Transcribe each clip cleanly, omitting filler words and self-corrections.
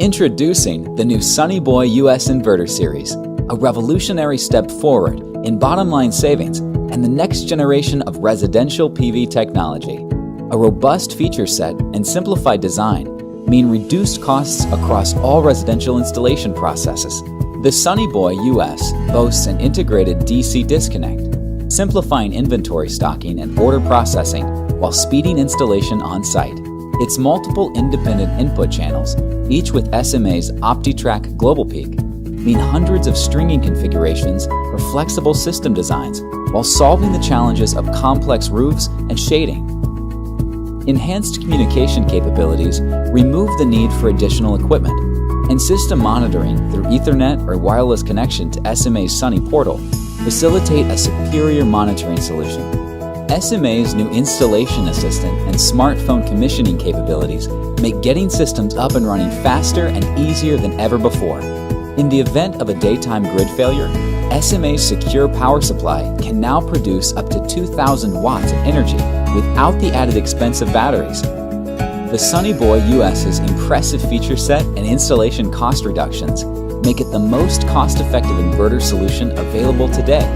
Introducing the new Sunny Boy US Inverter Series, a revolutionary step forward in bottom-line savings and the next generation of residential PV technology. A robust feature set and simplified design mean reduced costs across all residential installation processes. The Sunny Boy US boasts an integrated DC disconnect, simplifying inventory stocking and order processing while speeding installation on-site. Its multiple independent input channels, each with SMA's OptiTrac Global Peak, mean hundreds of stringing configurations for flexible system designs while solving the challenges of complex roofs and shading. Enhanced communication capabilities remove the need for additional equipment, and system monitoring through Ethernet or wireless connection to SMA's Sunny Portal facilitate a superior monitoring solution. SMA's new Installation Assistant and smartphone commissioning capabilities make getting systems up and running faster and easier than ever before. In the event of a daytime grid failure, SMA's secure power supply can now produce up to 2,000 watts of energy without the added expense of batteries. The Sunny Boy US's impressive feature set and installation cost reductions make it the most cost-effective inverter solution available today.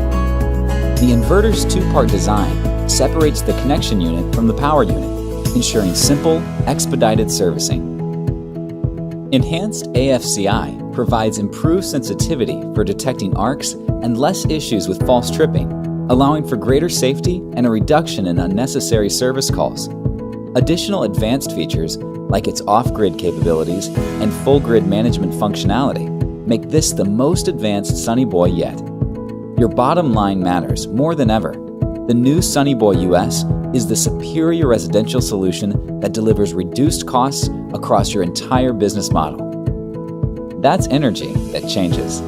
The inverter's two-part design separates the connection unit from the power unit, ensuring simple, expedited servicing. Enhanced AFCI provides improved sensitivity for detecting arcs and less issues with false tripping, allowing for greater safety and a reduction in unnecessary service calls. Additional advanced features, like its off-grid capabilities and full grid management functionality, make this the most advanced Sunny Boy yet. Your bottom line matters more than ever. The new Sunny Boy US is the superior residential solution that delivers reduced costs across your entire business model. That's energy that changes.